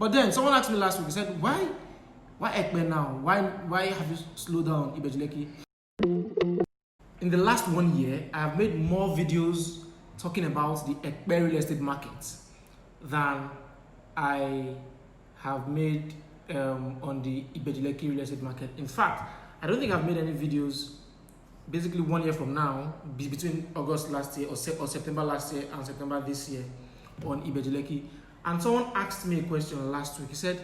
But then someone asked me last week, he said, why Ekpe now? Why have you slowed down Ibeju-lekki? In the last 1 year, I have made more videos talking about the Ekpe real estate market than I have made on the Ibeju-lekki real estate market. In fact, I don't think I've made any videos basically 1 year from now, between August last year or September last year and September this year on Ibeju-lekki. And someone asked me a question last week. He said,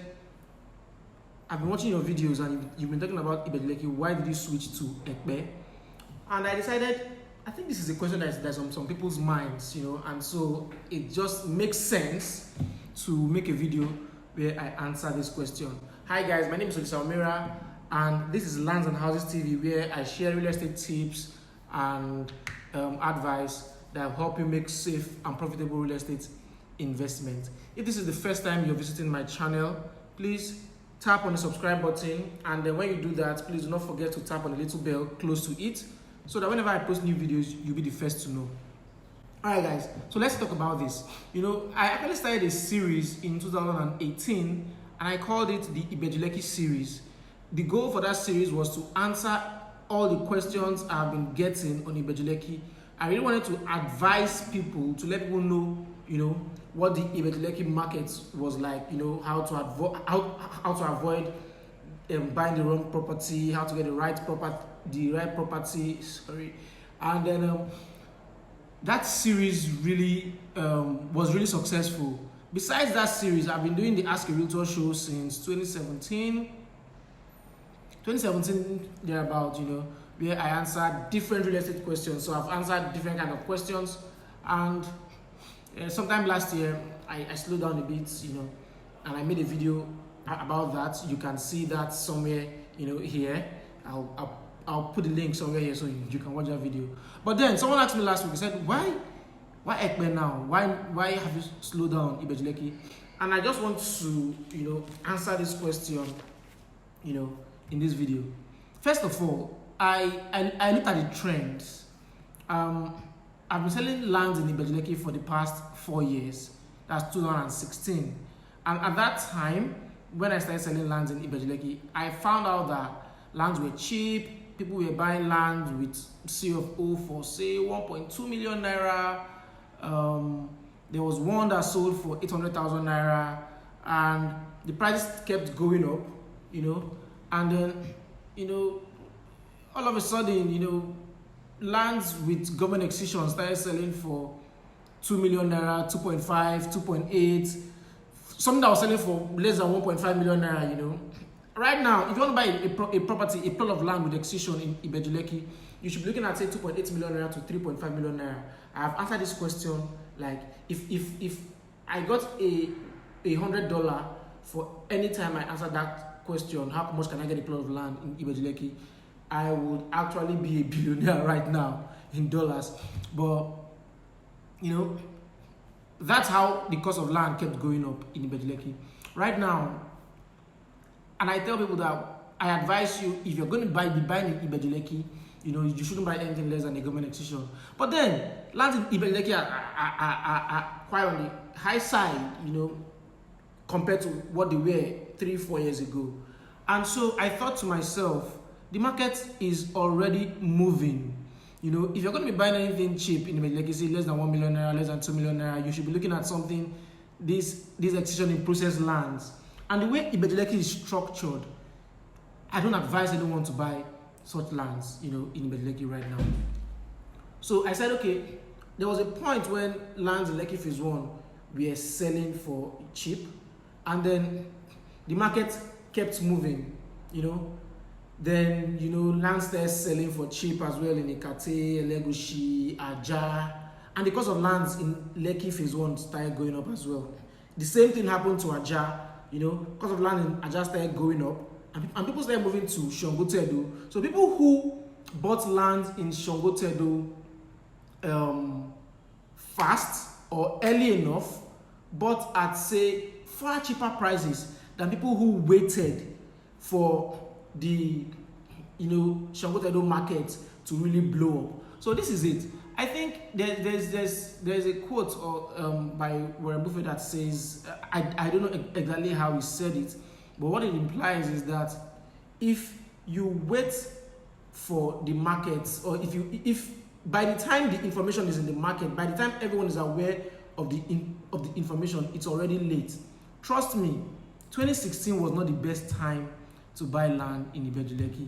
I've been watching your videos and you've been talking about Ibeju-lekki. Why did you switch to Ekpe? And I decided, I think this is a question that's on some people's minds, and so it just makes sense to make a video where I answer this question. Hi guys, my name is Odisa, and this is Lands and Houses TV, where I share real estate tips and advice that help you make safe and profitable real estate investment. If this is the first time you're visiting my channel, please tap on the subscribe button, and then when you do that, please do not forget to tap on the little bell close to it, so that whenever I post new videos, you'll be the first to know. Alright guys, so let's talk about this. I actually started a series in 2018, and I called it the Ibeju-lekki series. The goal for that series was to answer all the questions I've been getting on Ibeju-lekki. I really wanted to advise people, to let people know, what the Ibeju-lekki market was like, how to avoid buying the wrong property, how to get the right property, and then that series really was really successful. Besides that series, I've been doing the Ask a Realtor show since 2017 thereabout, where I answered different real estate questions. So I've answered different kind of questions, and sometime last year I slowed down a bit, and I made a video about that. You can see that somewhere, here. I'll put the link somewhere here so you can watch that video. But then someone asked me last week, he said, why Ekpe now? Why have you slowed down Ibeju-lekki? And I just want to, answer this question, in this video. First of all, I looked at the trends. I've been selling lands in Ibeju-lekki for the past 4 years. That's 2016. And at that time, when I started selling lands in Ibeju-lekki, I found out that lands were cheap. People were buying land with C of O for, say, 1.2 million naira. There was one that sold for 800,000 naira, and the prices kept going up, and then, all of a sudden, lands with government acquisition started selling for 2 million naira, 2.5, 2.8, something that was selling for less than 1.5 million naira, Right now, if you want to buy a property, a plot of land with acquisition in Ibeju-lekki, you should be looking at, say, 2.8 million naira to 3.5 million naira. I have answered this question, like, if I got a $100 for any time I answered that question, how much can I get a plot of land in Ibeju-lekki, I would actually be a billionaire right now in dollars. But, that's how the cost of land kept going up in Ibeju-lekki. Right now, and I tell people that I advise you, if you're going to be buying in Ibeju-lekki, you shouldn't buy anything less than a government acquisition. But then, lands in Ibeju-lekki are quite on the high side, compared to what they were 3-4 years ago. And so I thought to myself, the market is already moving. If you're going to be buying anything cheap in Ibeju-lekki, say less than 1 million naira, less than 2 million naira, you should be looking at something, these acquisition in process lands. And the way Ibeju-lekki is structured, I don't advise anyone to buy such lands, in Ibeju-lekki right now. So I said, okay, there was a point when lands in Lekki Phase 1 were selling for cheap, and then the market kept moving, Then, lands started selling for cheap as well in Ikate, Elegushi, Aja, and the cost of lands in Lekki Phase 1 started going up as well. The same thing happened to Aja. Cost of land in Aja started going up, and people started moving to Songotedo. So people who bought land in Songotedo fast or early enough bought at, say, far cheaper prices than people who waited for the Songotedo market to really blow up. So this is it. I think there's a quote by Warren Buffett that says, I don't know exactly how he said it, but what it implies is that if you wait for the markets, or if by the time the information is in the market, by the time everyone is aware of the information, it's already late. Trust me, 2016 was not the best time to buy land in Ibeju-lekki.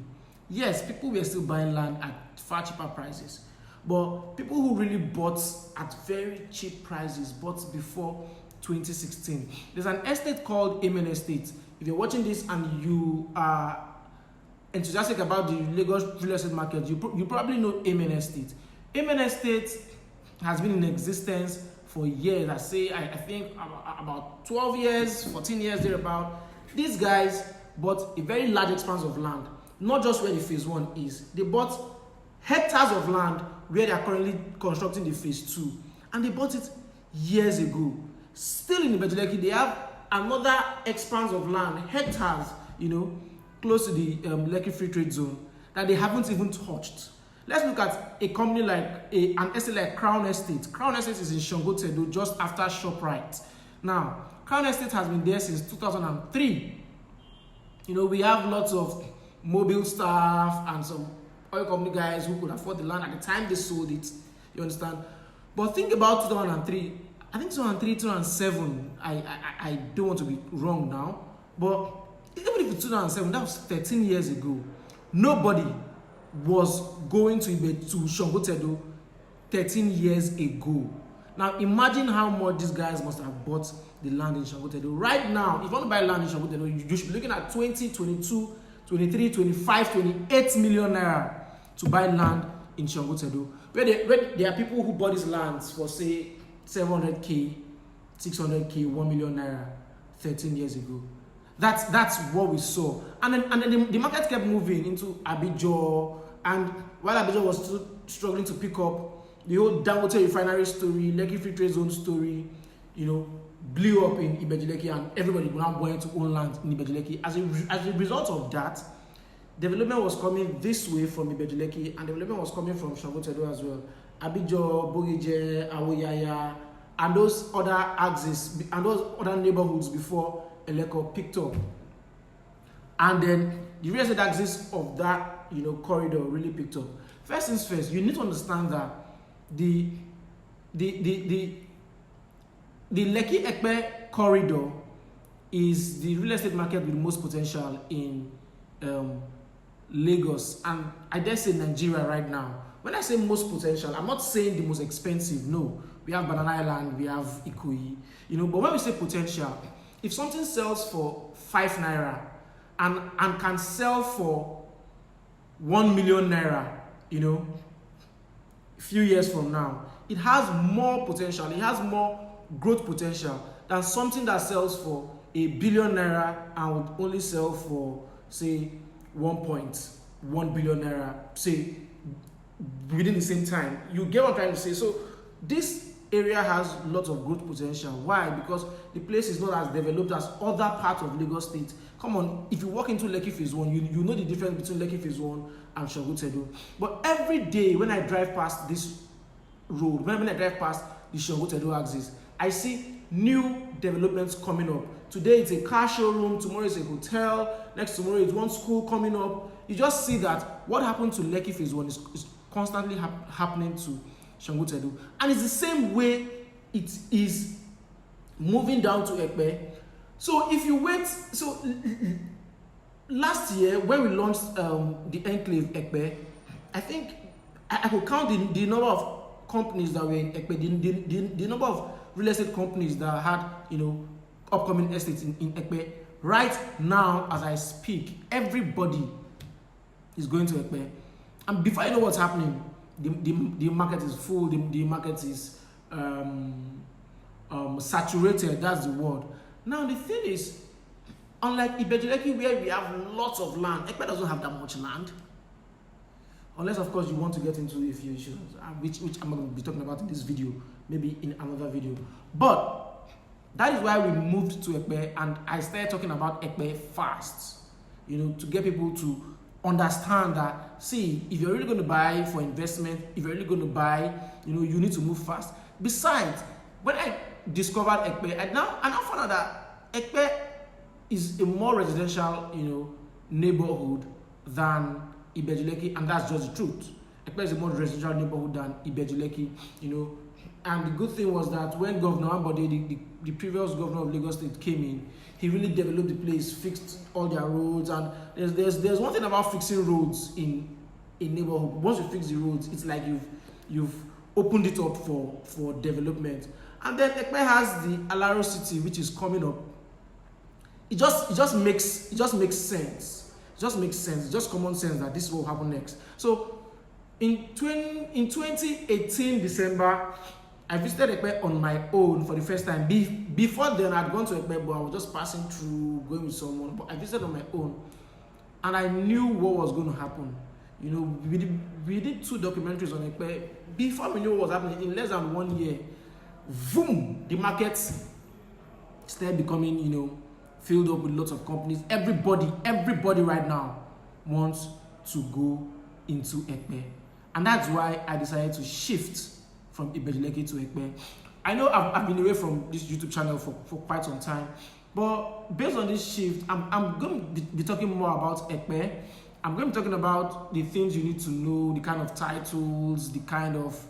Yes, people were still buying land at far cheaper prices, but people who really bought at very cheap prices bought before 2016. There's an estate called Amen Estate. If you're watching this and you are enthusiastic about the Lagos real estate market, you probably know Amen Estate. Amen Estate has been in existence for years. I think about 12 years, 14 years thereabout. These guys bought a very large expanse of land, not just where the phase 1 is. They bought hectares of land where they are currently constructing the phase 2, and they bought it years ago. Still in Ibeju-lekki, they have another expanse of land, hectares, close to the Lekki Free Trade Zone, that they haven't even touched. Let's look at a company like an estate like Crown Estate. Crown Estate is in Sango-Tedo, just after ShopRite. Now, Crown Estate has been there since 2003. We have lots of mobile staff and some oil company guys who could afford the land at the time they sold it. You understand? But think about 2003. I think 2003, 2007. I don't want to be wrong now, but even if it's 2007, that was 13 years ago. Nobody was going to Sango-Tedo 13 years ago. Now imagine how much these guys must have bought the land in Sango-Tedo. Right now, if you want to buy land in Sango-Tedo, you should be looking at 20, 22, 23, 25, 28 million naira to buy land in Sango-Tedo. Where there are people who bought these lands for, say, 700k, 600k, 1 million naira 13 years ago. That's what we saw. And then the market kept moving into Ibeju, and while Ibeju was still struggling to pick up, the whole Dangote refinery story, Lekki Free Trade Zone story, blew up in Ibeju-lekki, and everybody now wanted to own land in Ibeju-lekki. As a result of that, development was coming this way from Ibeju-lekki, and development was coming from Sango-Tedo as well. Ibeju, Bogije, Awoyaya, and those other axes, and those other neighborhoods before Eleko picked up. And then the real estate axis of that corridor really picked up. First things first, you need to understand that the Lekki-Epe corridor is the real estate market with the most potential in Lagos, and I dare say Nigeria right now. When I say most potential, I'm not saying the most expensive. No, we have Banana Island, we have Ikoyi, but when we say potential, if something sells for 5 naira and can sell for 1 million naira, a few years from now, it has more potential, it has more growth potential than something that sells for 1 billion naira and would only sell for, say, 1.1 billion naira, say, within the same time. You get what I'm trying to say? So this area has lots of growth potential. Why? Because the place is not as developed as other parts of Lagos State. Come on, if you walk into Lekki Phase 1, you know the difference between Lekki Phase 1 and Sango-Tedo. But every day when I drive past this road, when I drive past the Sango-Tedo axis, I see new developments coming up. Today it's a car showroom, tomorrow it's a hotel, next tomorrow it's one school coming up. You just see that what happened to Lekki Phase 1 is constantly happening to Sango-Tedo. And it's the same way it is moving down to Epe. So if you wait, last year when we launched the enclave Epe, I think I could count the number of companies that were in Epe, the number of real estate companies that had upcoming estates in Epe. Right now, as I speak, everybody is going to Epe. And before you know what's happening, the market is full, the market is saturated, that's the word. Now the thing is, unlike Ibeju-lekki where we have lots of land, Epe doesn't have that much land. Unless of course you want to get into a few issues, which I'm going to be talking about in this video, maybe in another video. But that is why we moved to Epe, and I started talking about Epe fast, to get people to understand that, see, if you're really going to buy for investment, if you're really going to buy, you need to move fast. Besides, when I discovered Ekpe, I now found out that Ekpe is a more residential, neighborhood than Ibeju-lekki, and that's just the truth. Ekpe is a more residential neighborhood than Ibeju-lekki, And the good thing was that when Governor Ambode, the previous governor of Lagos State, came in, he really developed the place, fixed all their roads. And there's one thing about fixing roads in a neighborhood. Once you fix the roads, it's like you've opened it up for development. And then Ekpe has the Alaro City, which is coming up. It just makes sense. It just makes sense. It's just common sense that this will happen next. So in 2018 December, I visited Ekpe on my own for the first time. Before then, I'd gone to Ekpe, but I was just passing through, going with someone. But I visited on my own, and I knew what was going to happen. We did 2 documentaries on Ekpe. Before we knew what was happening, in less than 1 year, boom, the markets started becoming, filled up with lots of companies. Everybody right now wants to go into Ekpe, and that's why I decided to shift from Ibeju-lekki to Ekpe. I know I've been away from this YouTube channel for quite some time, but based on this shift, I'm going to be talking more about Ekpe. I'm going to be talking about the things you need to know, the kind of titles, the kind of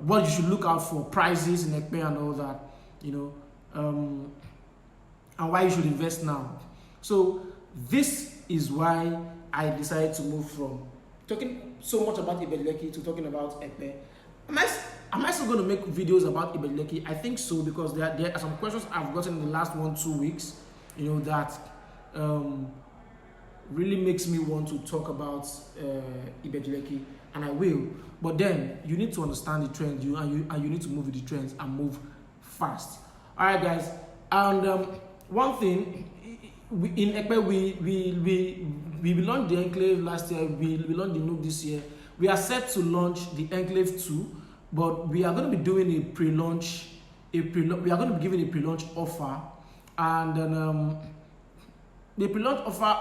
what you should look out for, prices in Ekpe and all that, and why you should invest now. So this is why I decided to move from talking so much about Ibeju-lekki to talking about Ekpe. Am I still going to make videos about Ibeju-lekki? I think so, because there are some questions I've gotten in the last 1-2 weeks, that really makes me want to talk about Ibeju-lekki, and I will. But then you need to understand the trends, and you need to move with the trends and move fast. All right, guys. And one thing, in Ekpe, we launched the Enclave last year. We launched the Nook this year. We are set to launch the Enclave 2, but we are going to be doing a pre-launch. We are going to be giving a pre-launch offer, and then the pre-launch offer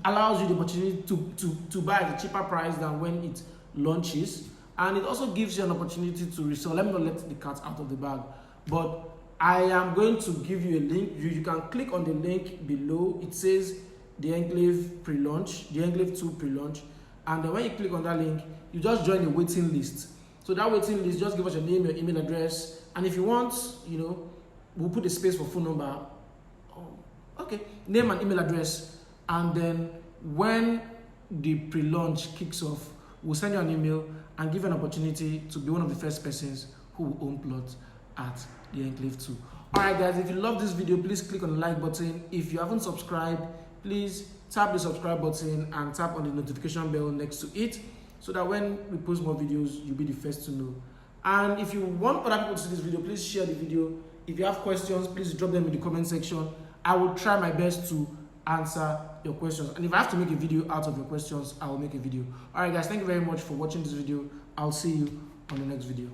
allows you the opportunity to buy at a cheaper price than when it launches, and it also gives you an opportunity to resell. Let me not let the cat out of the bag, but I am going to give you a link. You can click on the link below. It says the Enclave pre-launch, the Enclave 2 pre-launch, and then when you click on that link, you just join a waiting list. So that waiting list, just give us your name, your email address, and if you want, we'll put a space for phone number. Okay, name and email address, and then when the pre-launch kicks off, we'll send you an email and give you an opportunity to be one of the first persons who will own plots at the Enclave 2. Alright guys, if you love this video, please click on the like button. If you haven't subscribed, please tap the subscribe button and tap on the notification bell next to it, so that when we post more videos, you'll be the first to know. And if you want other people to see this video, please share the video. If you have questions, please drop them in the comment section. I will try my best to answer your questions, and if I have to make a video out of your questions, I will make a video. Alright guys, thank you very much for watching this video. I'll see you on the next video.